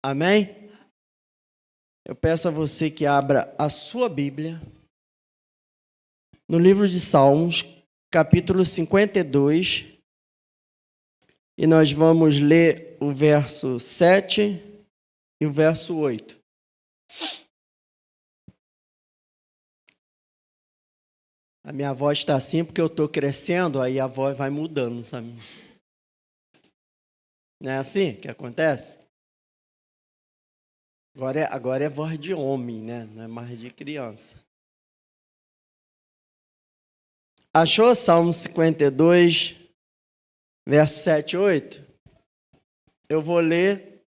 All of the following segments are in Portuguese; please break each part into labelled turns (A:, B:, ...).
A: Amém? Eu peço a você que abra a sua Bíblia no livro de Salmos, capítulo 52, e nós vamos ler o verso 7 e o verso 8. A minha voz está assim porque eu estou crescendo, aí a voz vai mudando, sabe? Não é assim que acontece? Agora é voz de homem, né? Não é mais de criança. Achou Salmo 52, verso 7 e 8? Eu vou ler.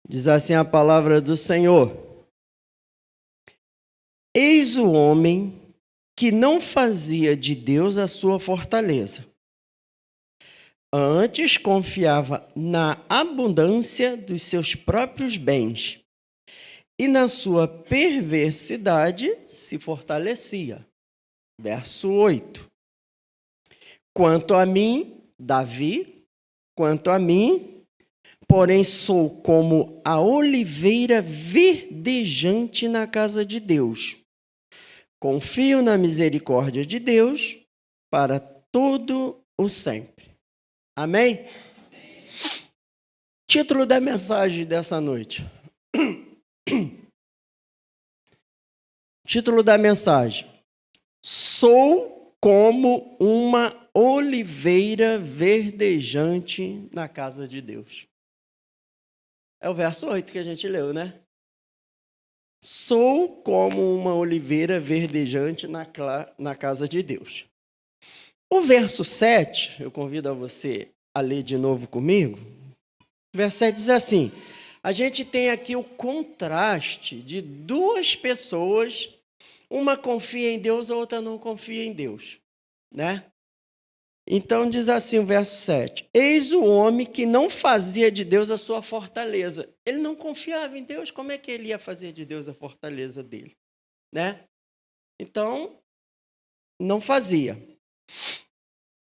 A: Diz assim a palavra do Senhor: Eis o homem que não fazia de Deus a sua fortaleza. Antes confiava na abundância dos seus próprios bens e na sua perversidade se fortalecia. Verso 8. Quanto a mim, Davi, quanto a mim, porém sou como a oliveira verdejante na casa de Deus. Confio na misericórdia de Deus para todo o sempre. Amém? Título da mensagem dessa noite. Título da mensagem: Sou como uma oliveira verdejante na casa de Deus. É o verso 8 que a gente leu, né? Sou como uma oliveira verdejante na casa de Deus. O verso 7, eu convido a você a ler de novo comigo. O verso 7 diz assim: a gente tem aqui o contraste de duas pessoas, uma confia em Deus, a outra não confia em Deus, né? Então diz assim o verso 7: Eis o homem que não fazia de Deus a sua fortaleza. Ele não confiava em Deus, como é que ele ia fazer de Deus a fortaleza dele, né? Então, não fazia.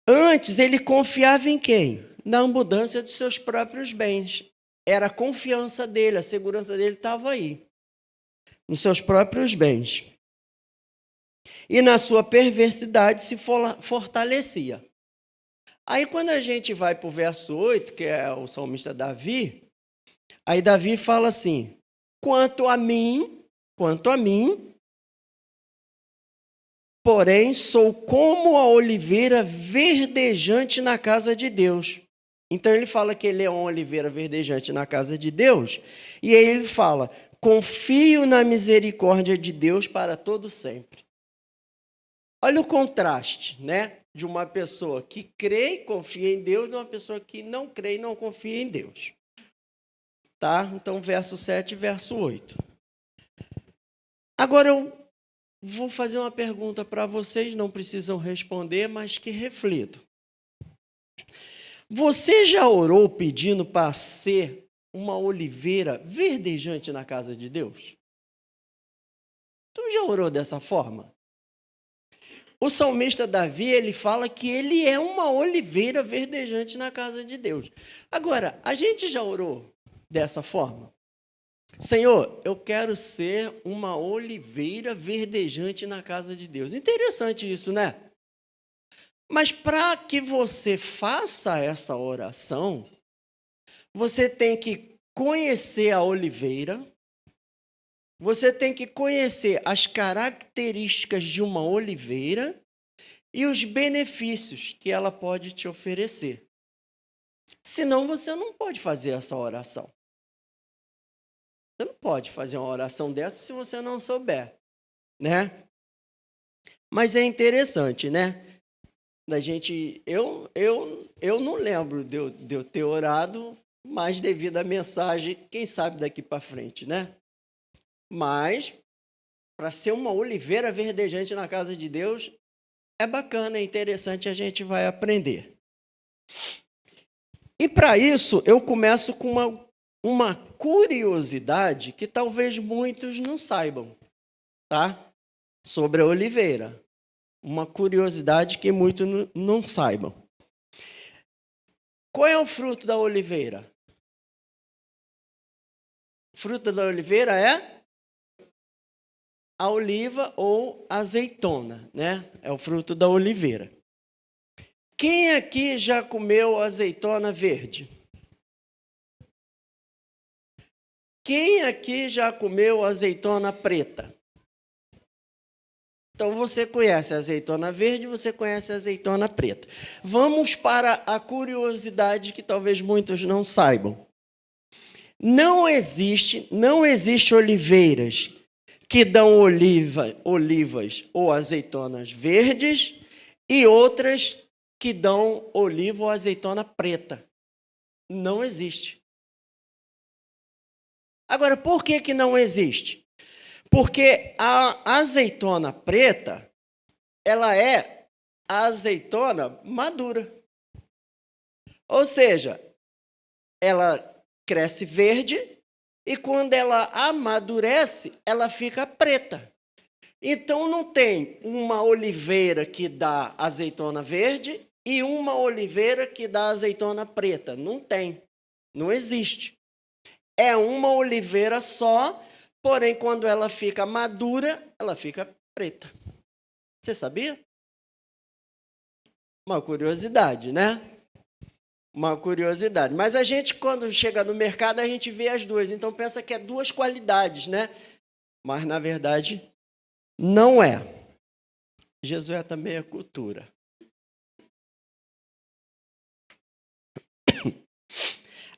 A: Antes, ele confiava em quem? Na abundância dos seus próprios bens. Era a confiança dele, a segurança dele estava aí, nos seus próprios bens. E na sua perversidade se fortalecia. Aí, quando a gente vai para o verso 8, que é o salmista Davi, aí Davi fala assim: quanto a mim, porém, sou como a oliveira verdejante na casa de Deus. Então, ele fala que ele é uma oliveira verdejante na casa de Deus, e aí ele fala: confio na misericórdia de Deus para todo sempre. Olha o contraste, né? De uma pessoa que crê e confia em Deus, de uma pessoa que não crê e não confia em Deus. Tá? Então, verso 7 e verso 8. Agora, eu vou fazer uma pergunta para vocês, não precisam responder, mas que reflitam. Você já orou pedindo para ser uma oliveira verdejante na casa de Deus? Tu já orou dessa forma? O salmista Davi, ele fala que ele é uma oliveira verdejante na casa de Deus. Agora, a gente já orou dessa forma? Senhor, eu quero ser uma oliveira verdejante na casa de Deus. Interessante isso, né? Mas para que você faça essa oração, você tem que conhecer a oliveira, você tem que conhecer as características de uma oliveira e os benefícios que ela pode te oferecer. Senão você não pode fazer essa oração. Você não pode fazer uma oração dessa se você não souber, né? Mas é interessante, né? Eu não lembro de eu ter orado, mas devido à mensagem, quem sabe daqui para frente, né? Mas, para ser uma oliveira verdejante na casa de Deus, é bacana, é interessante, a gente vai aprender. E para isso, eu começo com uma curiosidade que talvez muitos não saibam, tá? Sobre a oliveira. Uma curiosidade que muitos não saibam. Qual é o fruto da oliveira? fruta da oliveira é a oliva ou azeitona, né? É o fruto da oliveira. Quem aqui já comeu azeitona verde? Quem aqui já comeu azeitona preta? Então, você conhece a azeitona verde, você conhece a azeitona preta. Vamos para a curiosidade que talvez muitos não saibam. Não existe oliveiras que dão olivas ou azeitonas verdes e outras que dão oliva ou azeitona preta. Não existe. Agora, por que não existe? Porque a azeitona preta, ela é a azeitona madura. Ou seja, ela cresce verde e quando ela amadurece, ela fica preta. Então, não tem uma oliveira que dá azeitona verde e uma oliveira que dá azeitona preta. Não tem. Não existe. É uma oliveira só, porém, quando ela fica madura, ela fica preta. Você sabia? Uma curiosidade, né? Uma curiosidade. Mas a gente, quando chega no mercado, a gente vê as duas. Então, pensa que é duas qualidades, né? Mas, na verdade, não é. Josué também é cultura.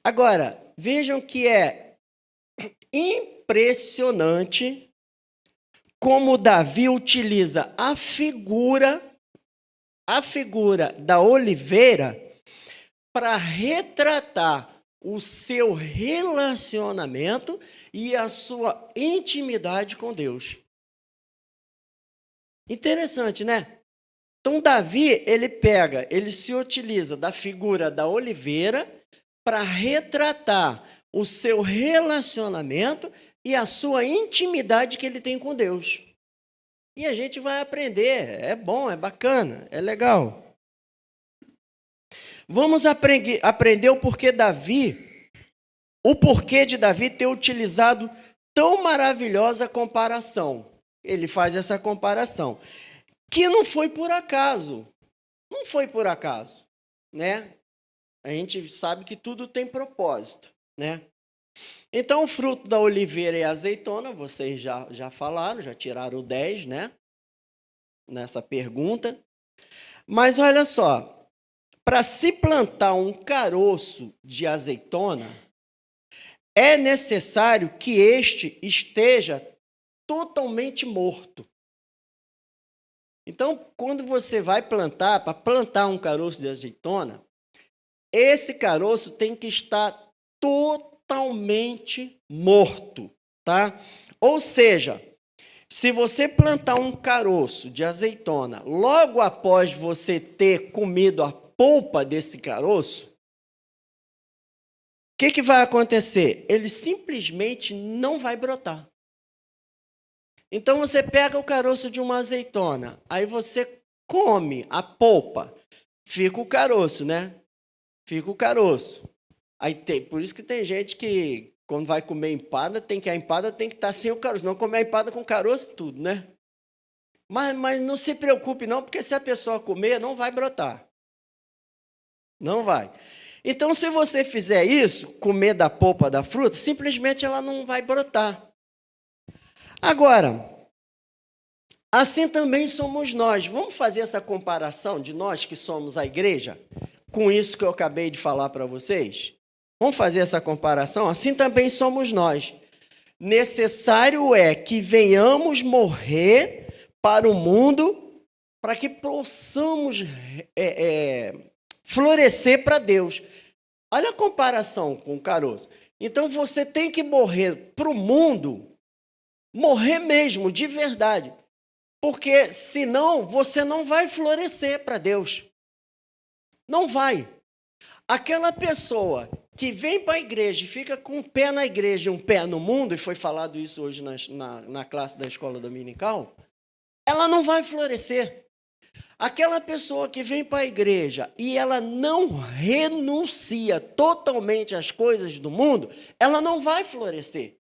A: Agora, vejam que é impressionante como Davi utiliza a figura da oliveira para retratar o seu relacionamento e a sua intimidade com Deus. Interessante, né? Então, Davi, ele se utiliza da figura da oliveira para retratar o seu relacionamento e a sua intimidade que ele tem com Deus. E a gente vai aprender, é bom, é bacana, é legal. Vamos aprender o porquê de Davi ter utilizado tão maravilhosa comparação. Ele faz essa comparação, que não foi por acaso. Não foi por acaso, né? A gente sabe que tudo tem propósito, né? Então, o fruto da oliveira e a azeitona, vocês já falaram, já tiraram o 10, né? Nessa pergunta. Mas olha só, para se plantar um caroço de azeitona, é necessário que este esteja totalmente morto. Então, quando você vai plantar, para plantar um caroço de azeitona, esse caroço tem que estar totalmente morto, tá? Ou seja, se você plantar um caroço de azeitona, logo após você ter comido a polpa desse caroço, o que vai acontecer? Ele simplesmente não vai brotar. Então, você pega o caroço de uma azeitona, aí você come a polpa, fica o caroço, né? Fica o caroço. Aí por isso que tem gente que, quando vai comer empada, a empada tem que estar sem o caroço. Não comer a empada com caroço, tudo, né? Mas não se preocupe não, porque se a pessoa comer, não vai brotar. Não vai. Então, se você fizer isso, comer da polpa da fruta, simplesmente ela não vai brotar. Agora, assim também somos nós. Vamos fazer essa comparação de nós que somos a igreja, com isso que eu acabei de falar para vocês? Vamos fazer essa comparação? Assim também somos nós. Necessário é que venhamos morrer para o mundo, para que possamos florescer para Deus. Olha a comparação com o caroço. Então, você tem que morrer para o mundo, morrer mesmo, de verdade. Porque, senão, você não vai florescer para Deus. Não vai. Aquela pessoa que vem para a igreja e fica com um pé na igreja e um pé no mundo, e foi falado isso hoje na classe da escola dominical, ela não vai florescer. Aquela pessoa que vem para a igreja e ela não renuncia totalmente às coisas do mundo, ela não vai florescer.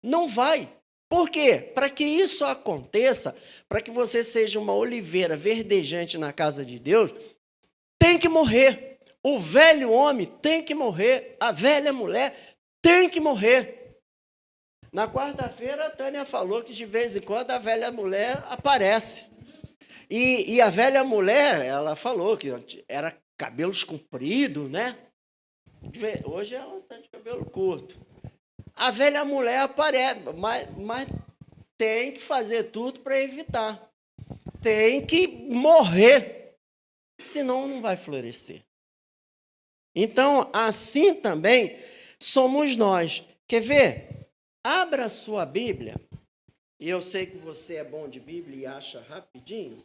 A: Não vai. Por quê? Para que isso aconteça, para que você seja uma oliveira verdejante na casa de Deus, tem que morrer. O velho homem tem que morrer. A velha mulher tem que morrer. Na quarta-feira, a Tânia falou que de vez em quando a velha mulher aparece. E a velha mulher, ela falou que era cabelos compridos, né? Hoje ela está de cabelo curto. A velha mulher aparece, mas tem que fazer tudo para evitar. Tem que morrer, senão não vai florescer. Então, assim também somos nós. Quer ver? Abra a sua Bíblia, e eu sei que você é bom de Bíblia e acha rapidinho.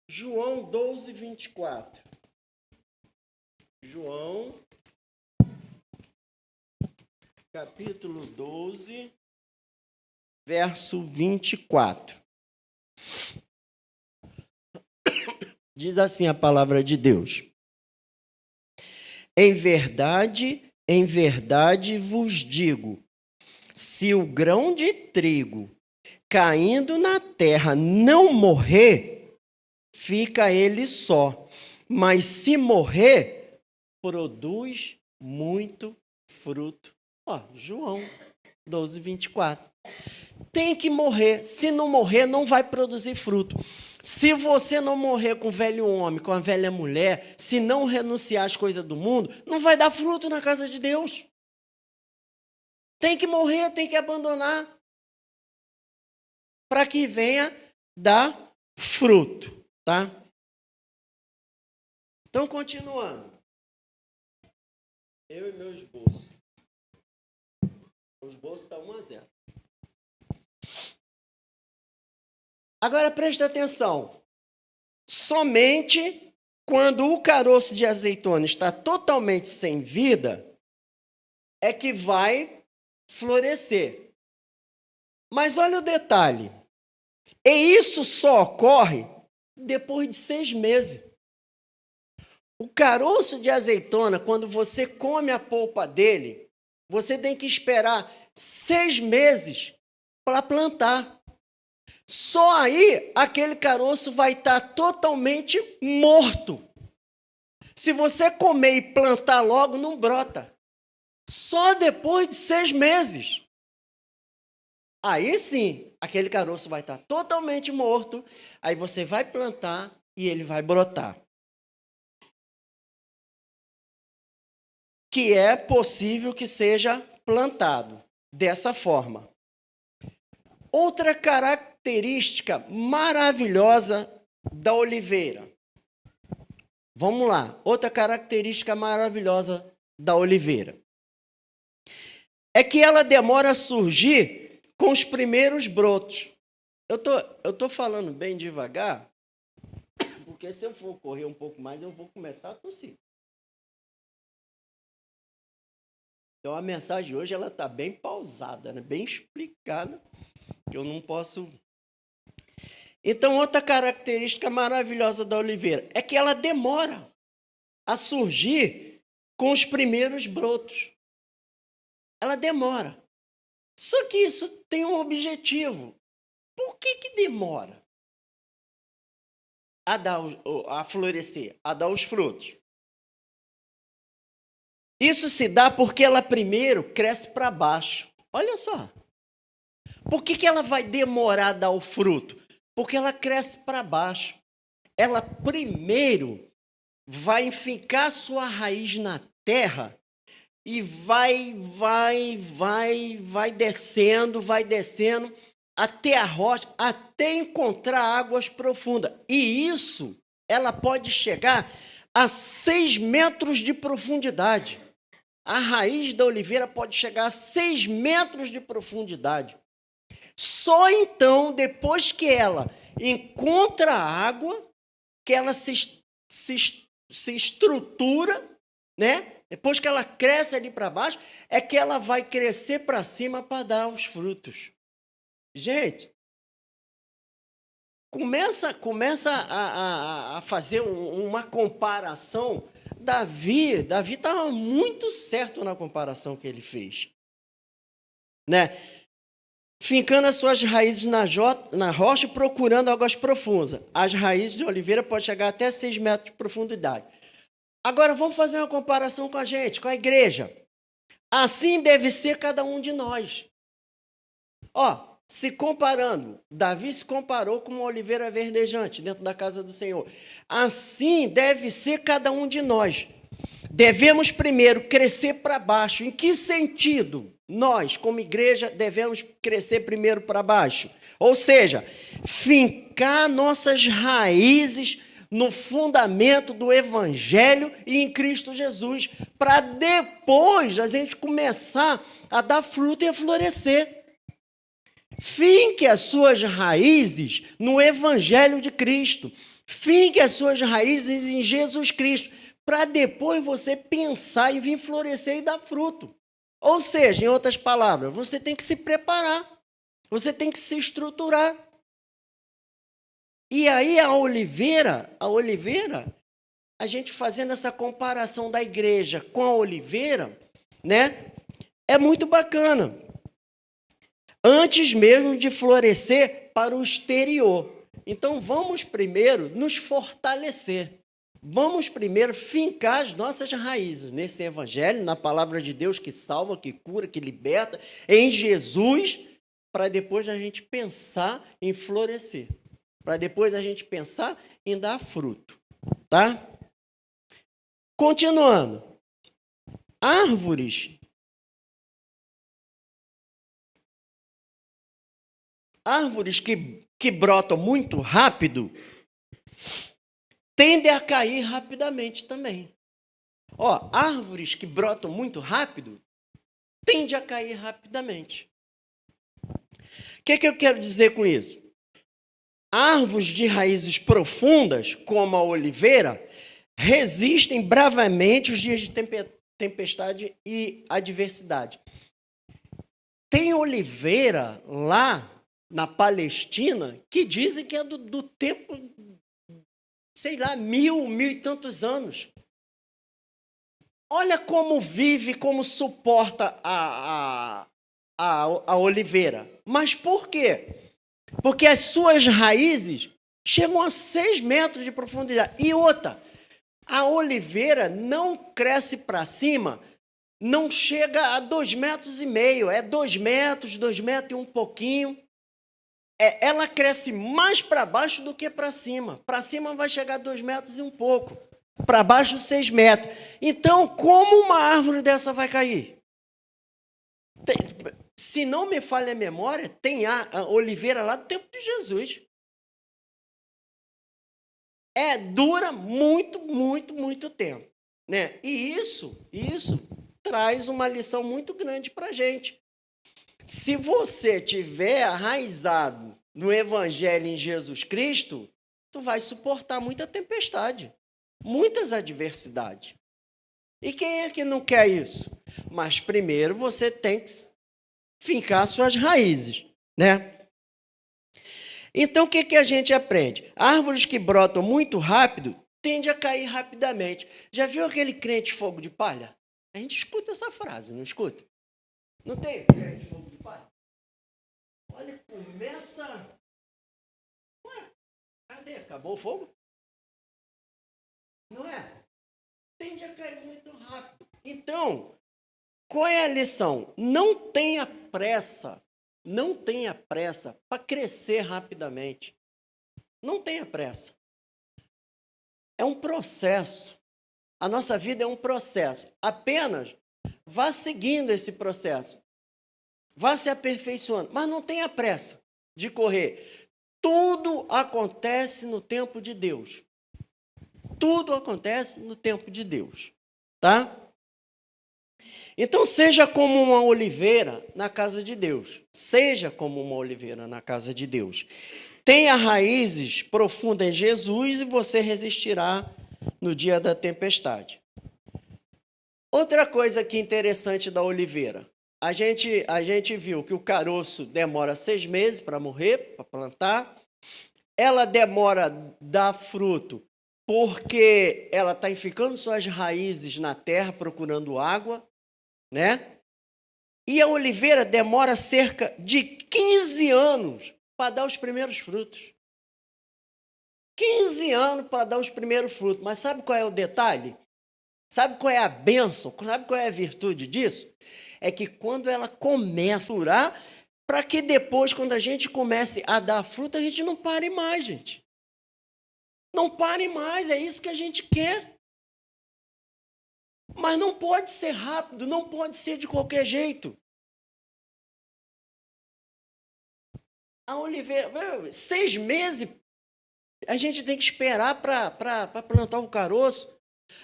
A: João 12, 24. João, capítulo 12, verso 24. Diz assim a palavra de Deus: em verdade vos digo, se o grão de trigo caindo na terra não morrer, fica ele só, mas se morrer, produz muito fruto. João 12, 24. Tem que morrer. Se não morrer, não vai produzir fruto. Se você não morrer com o velho homem, com a velha mulher, se não renunciar às coisas do mundo, não vai dar fruto na casa de Deus. Tem que morrer, tem que abandonar, para que venha dar fruto, tá? Então, continuando. Eu e meu esboço. O esboço está 1-0. Agora, presta atenção. Somente quando o caroço de azeitona está totalmente sem vida, é que vai florescer. Mas olha o detalhe. E isso só ocorre depois de 6 meses. O caroço de azeitona, quando você come a polpa dele, você tem que esperar 6 meses para plantar. Só aí aquele caroço vai estar totalmente morto. Se você comer e plantar logo, não brota. Só depois de 6 meses. Aí sim, aquele caroço vai estar totalmente morto. Aí você vai plantar e ele vai brotar. Que é possível que seja plantado dessa forma. Outra característica maravilhosa da oliveira. Vamos lá. Outra característica maravilhosa da oliveira é que ela demora a surgir com os primeiros brotos. Eu tô falando bem devagar, porque se eu for correr um pouco mais, eu vou começar a tossir. Então, a mensagem hoje ela está bem pausada, né? Bem explicada, que eu não posso... Então, outra característica maravilhosa da oliveira é que ela demora a surgir com os primeiros brotos. Ela demora. Só que isso tem um objetivo. Por que demora a florescer, a dar os frutos? Isso se dá porque ela primeiro cresce para baixo. Olha só. Por que ela vai demorar a dar o fruto? Porque ela cresce para baixo. Ela primeiro vai enfincar sua raiz na terra e vai descendo até a rocha, até encontrar águas profundas. E isso, ela pode chegar a 6 metros de profundidade. A raiz da oliveira pode chegar a 6 metros de profundidade. Só então, depois que ela encontra a água, que ela se estrutura, né? Depois que ela cresce ali para baixo, é que ela vai crescer para cima para dar os frutos. Gente, começa a fazer uma comparação. Davi estava muito certo na comparação que ele fez, né? fincando as suas raízes na rocha, procurando águas profundas. As raízes de oliveira podem chegar até 6 metros de profundidade. Agora, vamos fazer uma comparação com a gente, com a igreja. Assim deve ser cada um de nós. Se comparando, Davi se comparou com uma oliveira verdejante dentro da casa do Senhor. Assim deve ser cada um de nós. Devemos primeiro crescer para baixo. Em que sentido? Nós, como igreja, devemos crescer primeiro para baixo. Ou seja, fincar nossas raízes no fundamento do Evangelho e em Cristo Jesus, para depois a gente começar a dar fruto e a florescer. Finque as suas raízes no Evangelho de Cristo. Finque as suas raízes em Jesus Cristo, para depois você pensar em vir florescer e dar fruto. Ou seja, em outras palavras, você tem que se preparar, você tem que se estruturar. E aí a oliveira, a gente fazendo essa comparação da igreja com a oliveira, né? É muito bacana. Antes mesmo de florescer para o exterior. Então vamos primeiro nos fortalecer. Vamos primeiro fincar as nossas raízes nesse evangelho, na palavra de Deus que salva, que cura, que liberta, em Jesus, para depois a gente pensar em florescer. Para depois a gente pensar em dar fruto, tá? Continuando. Árvores que brotam muito rápido tendem a cair rapidamente também. Árvores que brotam muito rápido tendem a cair rapidamente. O que eu quero dizer com isso? Árvores de raízes profundas, como a oliveira, resistem bravamente os dias de tempestade e adversidade. Tem oliveira lá na Palestina que dizem que é do tempo, sei lá, mil e tantos anos. Olha como vive, como suporta a oliveira. Mas por quê? Porque as suas raízes chegam a 6 metros de profundidade. E outra, a oliveira não cresce para cima, não chega a 2,5 metros. É 2 metros e um pouquinho. Ela cresce mais para baixo do que para cima. Para cima vai chegar a 2 metros e um pouco. Para baixo, 6 metros. Então, como uma árvore dessa vai cair? Se não me falha a memória, tem a oliveira lá do tempo de Jesus. Dura muito tempo, né? E isso traz uma lição muito grande para a gente. Se você tiver arraizado no Evangelho em Jesus Cristo, tu vai suportar muita tempestade, muitas adversidades. E quem é que não quer isso? Mas primeiro você tem que fincar suas raízes, né? Então, o que a gente aprende? Árvores que brotam muito rápido tendem a cair rapidamente. Já viu aquele crente fogo de palha? A gente escuta essa frase, não escuta? Não tem crente fogo de palha? Olha, começa... Ué, cadê? Acabou o fogo? Não é? Tende a cair muito rápido. Então, qual é a lição? Não tenha pressa para crescer rapidamente. Não tenha pressa. É um processo. A nossa vida é um processo. Apenas vá seguindo esse processo. Vá se aperfeiçoando. Mas não tenha pressa de correr. Tudo acontece no tempo de Deus. Tudo acontece no tempo de Deus. Tá? Então, seja como uma oliveira na casa de Deus. Seja como uma oliveira na casa de Deus. Tenha raízes profundas em Jesus e você resistirá no dia da tempestade. Outra coisa que interessante da oliveira. A gente viu que o caroço demora 6 meses para morrer, para plantar. Ela demora a dar fruto porque ela está ficando suas raízes na terra procurando água, né? E a oliveira demora cerca de 15 anos para dar os primeiros frutos. 15 anos para dar os primeiros frutos. Mas sabe qual é o detalhe? Sabe qual é a bênção? Sabe qual é a virtude disso? É que quando ela começa a durar, para que depois, quando a gente comece a dar fruto, a gente não pare mais, gente. Não pare mais, é isso que a gente quer. Mas não pode ser rápido, não pode ser de qualquer jeito. A oliveira, 6 meses, a gente tem que esperar para plantar o caroço.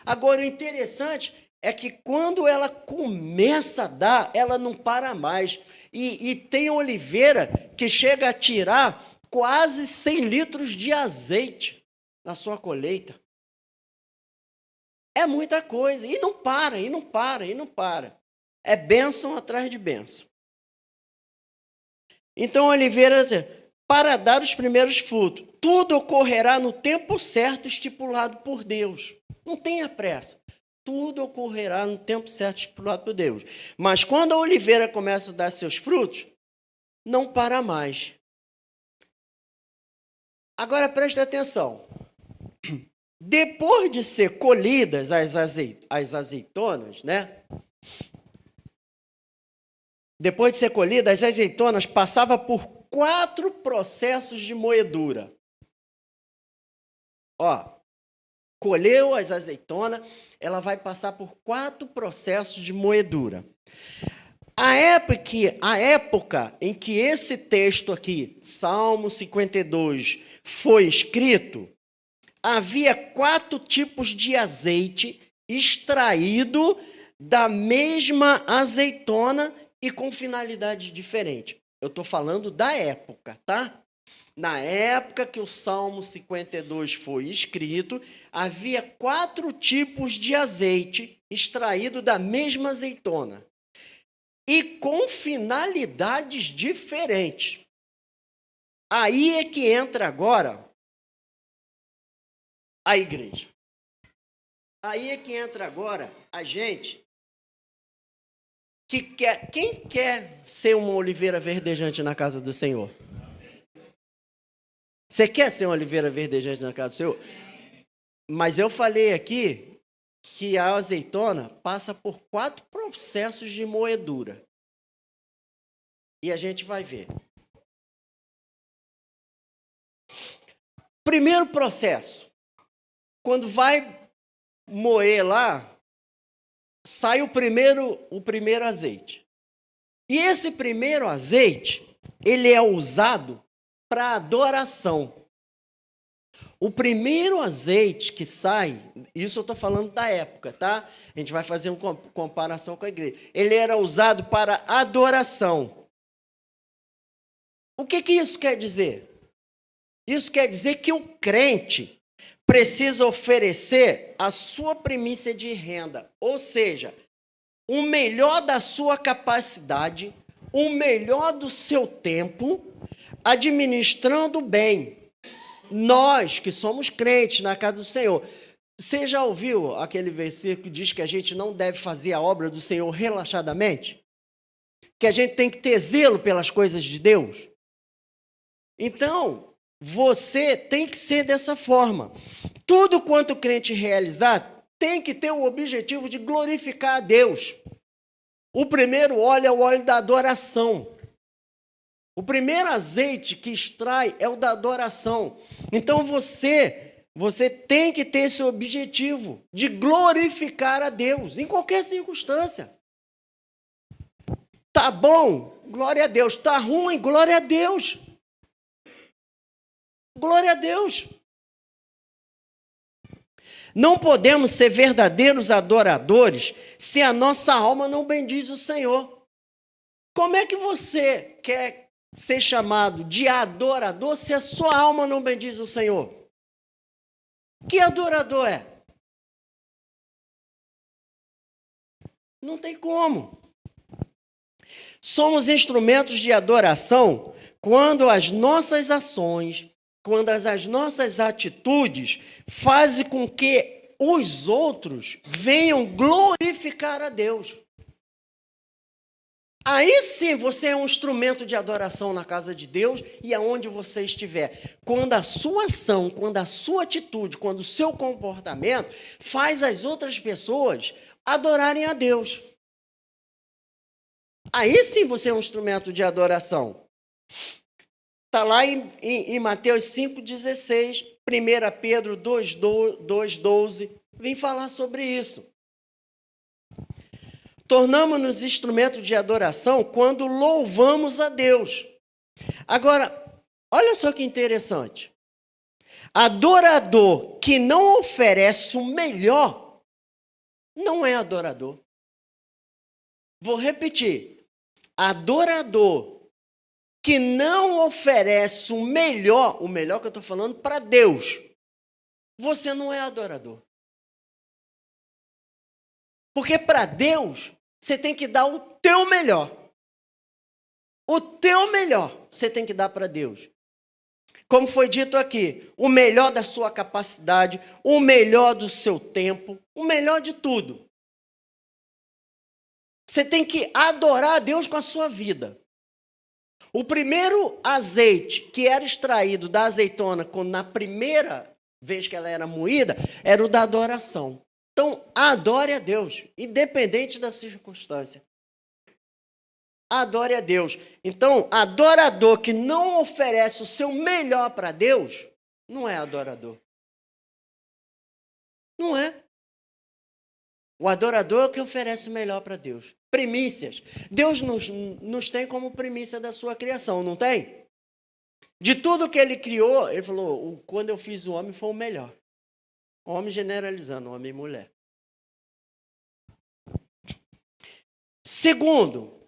A: Agora, o interessante é que quando ela começa a dar, ela não para mais. E tem oliveira que chega a tirar quase 100 litros de azeite na sua colheita. É muita coisa. E não para, e não para, e não para. É bênção atrás de bênção. Então, a oliveira, para dar os primeiros frutos, tudo ocorrerá no tempo certo estipulado por Deus. Não tenha pressa. Tudo ocorrerá no tempo certo estipulado por Deus. Mas quando a oliveira começa a dar seus frutos, não para mais. Agora preste atenção. Depois de ser colhidas as azeitonas, né? Depois de ser colhidas, as azeitonas passavam por 4 processos de moedura. Ó, colheu as azeitonas, ela vai passar por 4 processos de moedura. A época em que esse texto aqui, Salmo 52, foi escrito, havia 4 tipos de azeite extraído da mesma azeitona e com finalidades diferentes. Eu estou falando da época, tá? Na época que o Salmo 52 foi escrito, havia 4 tipos de azeite extraído da mesma azeitona e com finalidades diferentes. Aí é que entra agora a igreja. Aí é que entra agora a gente que quer. Quem quer ser uma oliveira verdejante na casa do Senhor? Você quer ser uma oliveira verdejante na casa do Senhor? Mas eu falei aqui que a azeitona passa por 4 processos de moedura. E a gente vai ver. Primeiro processo. Quando vai moer lá, sai o primeiro azeite. E esse primeiro azeite, ele é usado para adoração. O primeiro azeite que sai, isso eu estou falando da época, tá? A gente vai fazer uma comparação com a igreja. Ele era usado para adoração. O que isso quer dizer? Isso quer dizer que o crente precisa oferecer a sua primícia de renda, ou seja, o melhor da sua capacidade, o melhor do seu tempo, administrando bem. Nós que somos crentes na casa do Senhor, você já ouviu aquele versículo que diz que a gente não deve fazer a obra do Senhor relaxadamente? Que a gente tem que ter zelo pelas coisas de Deus? Então, você tem que ser dessa forma. Tudo quanto o crente realizar tem que ter o objetivo de glorificar a Deus. O primeiro óleo é o óleo da adoração. O primeiro azeite que extrai é o da adoração. Então você tem que ter esse objetivo de glorificar a Deus em qualquer circunstância. Tá bom? Glória a Deus. Tá ruim? Glória a Deus. Glória a Deus. Não podemos ser verdadeiros adoradores se a nossa alma não bendiz o Senhor. Como é que você quer ser chamado de adorador se a sua alma não bendiz o Senhor? Que adorador é? Não tem como. Somos instrumentos de adoração quando as nossas ações, quando as nossas atitudes fazem com que os outros venham glorificar a Deus. Aí sim você é um instrumento de adoração na casa de Deus e aonde você estiver. Quando a sua ação, quando a sua atitude, quando o seu comportamento faz as outras pessoas adorarem a Deus. Aí sim você é um instrumento de adoração. Está lá em Mateus 5,16, 1 Pedro 2,12, vem falar sobre isso. Tornamos-nos instrumentos de adoração quando louvamos a Deus. Agora, olha só que interessante. Adorador que não oferece o melhor, não é adorador. Vou repetir. Adorador que não oferece o melhor que eu estou falando para Deus, você não é adorador. Porque para Deus, você tem que dar o teu melhor. O teu melhor você tem que dar para Deus. Como foi dito aqui, o melhor da sua capacidade, o melhor do seu tempo, o melhor de tudo. Você tem que adorar a Deus com a sua vida. O primeiro azeite que era extraído da azeitona, na primeira vez que ela era moída, era o da adoração. Então, adore a Deus, independente da circunstância. Adore a Deus. Então, adorador que não oferece o seu melhor para Deus, não é adorador. Não é. O adorador é o que oferece o melhor para Deus. Primícias. Deus nos tem como primícia da sua criação, não tem? De tudo que ele criou, ele falou, quando eu fiz o homem foi o melhor. Homem generalizando, homem e mulher. Segundo,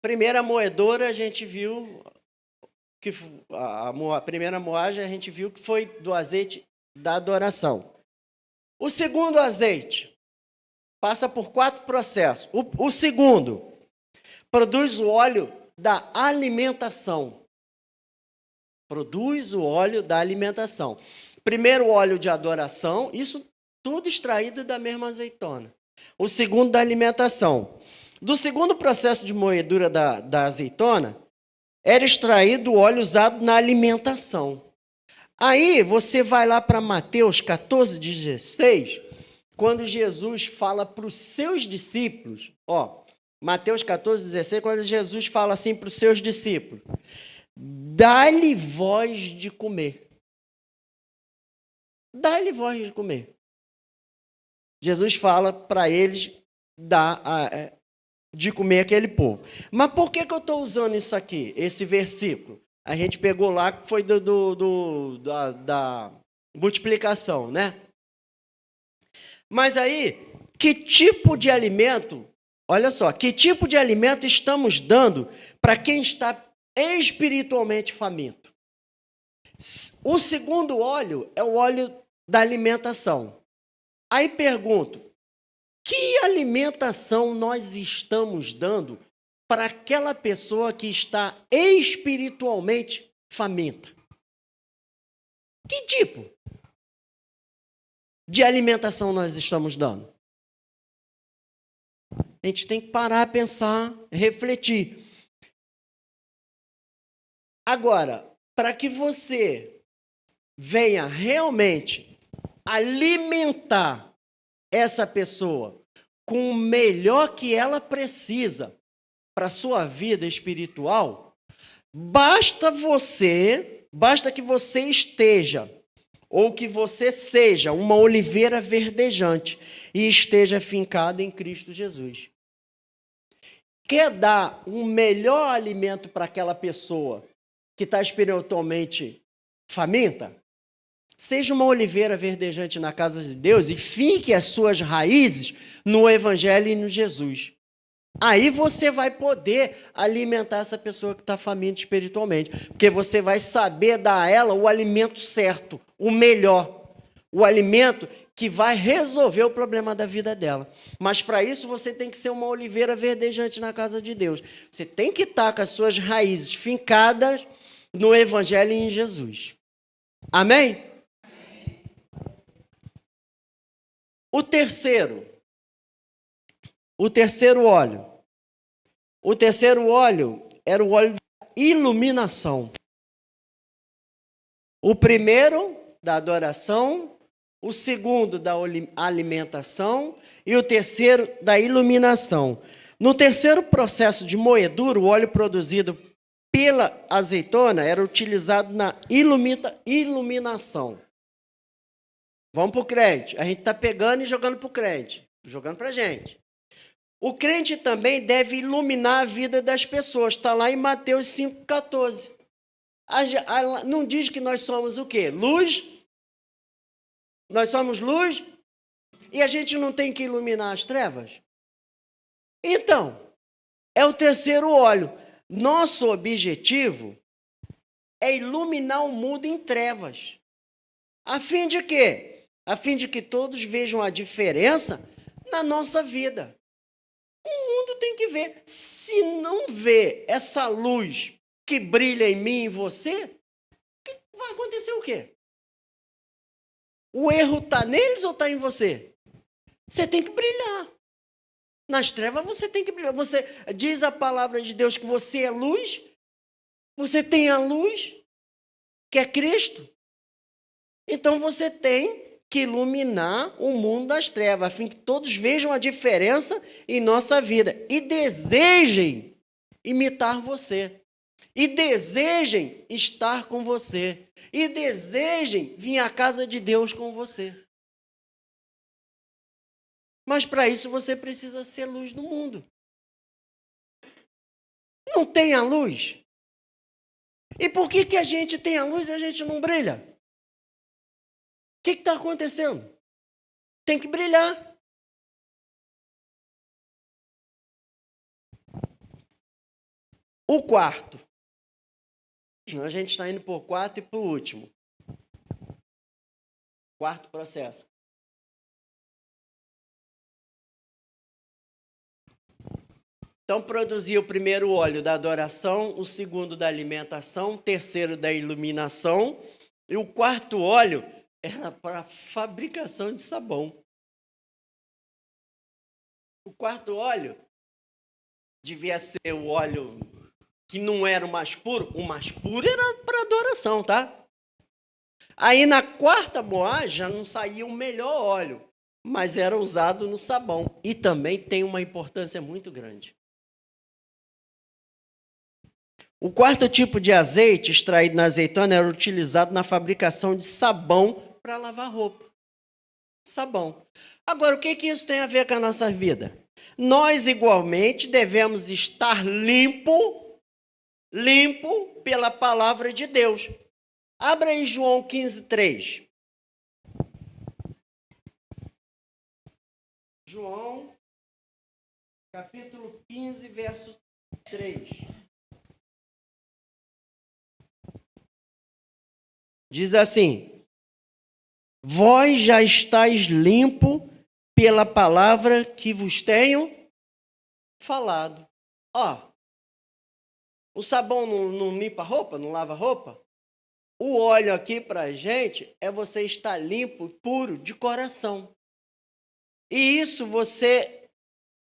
A: primeira moedora, a gente viu que a primeira moagem, a gente viu que foi do azeite da adoração. O segundo azeite passa por 4 processos. O segundo produz o óleo da alimentação. Produz o óleo da alimentação. Primeiro, o óleo de adoração, isso tudo extraído da mesma azeitona. O segundo, da alimentação. Do segundo processo de moedura da azeitona, era extraído o óleo usado na alimentação. Aí, você vai lá para Mateus 14,16, quando Jesus fala para os seus discípulos, Mateus 14,16, quando Jesus fala assim para os seus discípulos, dá-lhe voz de comer. Dá-lhe voz de comer. Jesus fala para eles de comer aquele povo. Mas por que eu estou usando isso aqui, esse versículo? A gente pegou lá, que foi da multiplicação, né? Mas aí, que tipo de alimento, olha só, que tipo de alimento estamos dando para quem está espiritualmente faminto? O segundo óleo é o óleo da alimentação. Aí pergunto, que alimentação nós estamos dando para aquela pessoa que está espiritualmente faminta? Que tipo de alimentação nós estamos dando? A gente tem que parar, pensar, refletir. Agora, para que você venha realmente alimentar essa pessoa com o melhor que ela precisa para a sua vida espiritual, basta que você esteja, ou que você seja uma oliveira verdejante e esteja fincada em Cristo Jesus. Quer dar um melhor alimento para aquela pessoa que está espiritualmente faminta? Seja uma oliveira verdejante na casa de Deus e finque as suas raízes no Evangelho e no Jesus. Aí você vai poder alimentar essa pessoa que está faminta espiritualmente, porque você vai saber dar a ela o alimento certo, o melhor, o alimento que vai resolver o problema da vida dela. Mas para isso você tem que ser uma oliveira verdejante na casa de Deus. Você tem que estar com as suas raízes fincadas no Evangelho e em Jesus. Amém? O terceiro óleo O terceiro óleo era o óleo da iluminação. O primeiro, da adoração, o segundo, da alimentação, e o terceiro, da iluminação. No terceiro processo de moedura, o óleo produzido pela azeitona era utilizado na iluminação. Vamos para o crente. A gente está pegando e jogando para o crente, jogando para a gente. O crente também deve iluminar a vida das pessoas. Está lá em Mateus 5,14. Não diz que nós somos o quê? Luz? Nós somos luz? E a gente não tem que iluminar as trevas? Então, é o terceiro óleo. Nosso objetivo é iluminar o mundo em trevas. A fim de quê? A fim de que todos vejam a diferença na nossa vida. O mundo tem que ver. Se não vê essa luz que brilha em mim e em você, vai acontecer o quê? O erro está neles ou está em você? Você tem que brilhar. Nas trevas você tem que brilhar. Você diz a palavra de Deus que você é luz, você tem a luz, que é Cristo. Então você tem que iluminar o mundo das trevas, a fim que todos vejam a diferença em nossa vida e desejem imitar você, e desejem estar com você, e desejem vir à casa de Deus com você. Mas para isso você precisa ser luz no mundo. Não tem a luz? E por que a gente tem a luz e a gente não brilha? O que está acontecendo? Tem que brilhar. O quarto. A gente está indo por quarto e por último. Quarto processo. Então, produzia o primeiro óleo da adoração, o segundo da alimentação, o terceiro da iluminação, e o quarto óleo era para a fabricação de sabão. O quarto óleo devia ser o óleo que não era o mais puro. O mais puro era para adoração, tá? Aí na quarta moagem já não saía o melhor óleo, mas era usado no sabão. E também tem uma importância muito grande. O quarto tipo de azeite extraído na azeitona era utilizado na fabricação de sabão para lavar roupa. Sabão. Agora, o que isso tem a ver com a nossa vida? Nós, igualmente, devemos estar limpo pela palavra de Deus. Abra aí João 15:3. João, capítulo 15, verso 3. Diz assim: vós já estáis limpo pela palavra que vos tenho falado. Ó, o sabão não limpa a roupa, não lava a roupa? O óleo aqui para a gente é você estar limpo, puro de coração. E isso você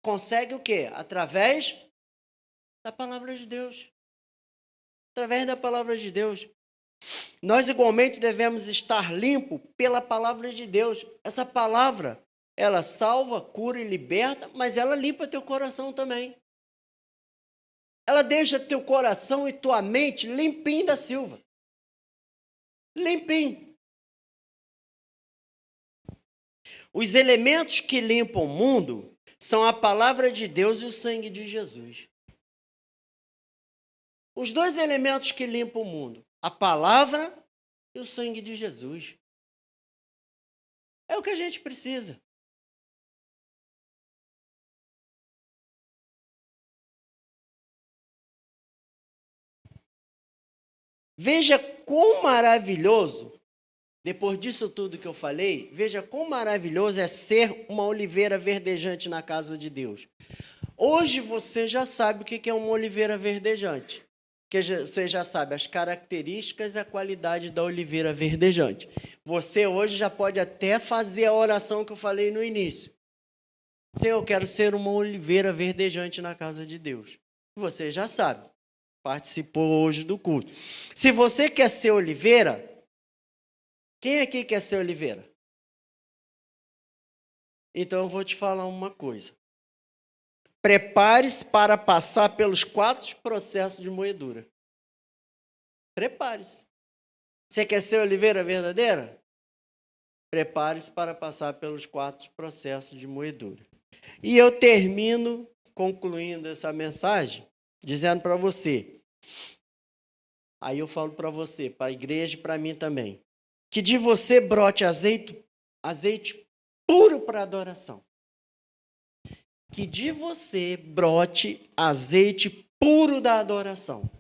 A: consegue o quê? Através da palavra de Deus. Através da palavra de Deus. Nós igualmente devemos estar limpo pela palavra de Deus. Essa palavra, ela salva, cura e liberta, mas ela limpa teu coração também. Ela deixa teu coração e tua mente limpinho da Silva. Limpinho. Os elementos que limpam o mundo são a palavra de Deus e o sangue de Jesus. Os dois elementos que limpam o mundo, a palavra e o sangue de Jesus. É o que a gente precisa. Veja quão maravilhoso, depois disso tudo que eu falei, veja quão maravilhoso é ser uma oliveira verdejante na casa de Deus. Hoje você já sabe o que é uma oliveira verdejante. Você já sabe as características e a qualidade da oliveira verdejante. Você hoje já pode até fazer a oração que eu falei no início. Senhor, eu quero ser uma oliveira verdejante na casa de Deus. Você já sabe. Participou hoje do culto. Se você quer ser oliveira, quem aqui quer ser oliveira? Então eu vou te falar uma coisa. Prepare-se para passar pelos 4 processos de moedura. Prepare-se. Você quer ser oliveira verdadeira? Prepare-se para passar pelos 4 processos de moedura. E eu termino concluindo essa mensagem, dizendo para você, aí eu falo para você, para a igreja e para mim também, que de você brote azeite puro para adoração. Que de você brote azeite puro da adoração.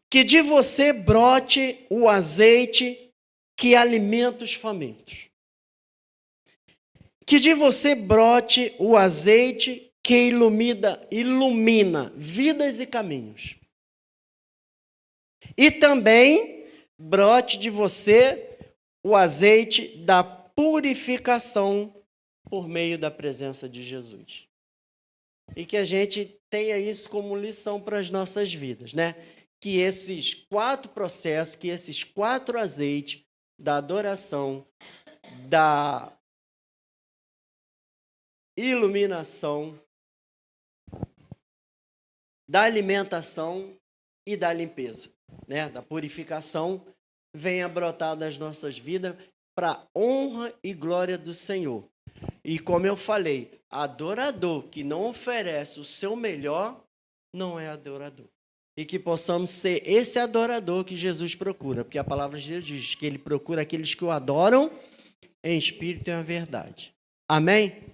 A: Que de você brote o azeite que alimenta os famintos. Que de você brote o azeite que ilumina vidas e caminhos. E também brote de você o azeite da purificação por meio da presença de Jesus. E que a gente tenha isso como lição para as nossas vidas, né? Que esses 4 processos, que esses 4 azeites da adoração, da iluminação, da alimentação e da limpeza, né? Da purificação, venha brotar das nossas vidas para honra e glória do Senhor. E como eu falei, adorador que não oferece o seu melhor, não é adorador. E que possamos ser esse adorador que Jesus procura, porque a palavra de Deus diz que ele procura aqueles que o adoram em espírito e em verdade. Amém?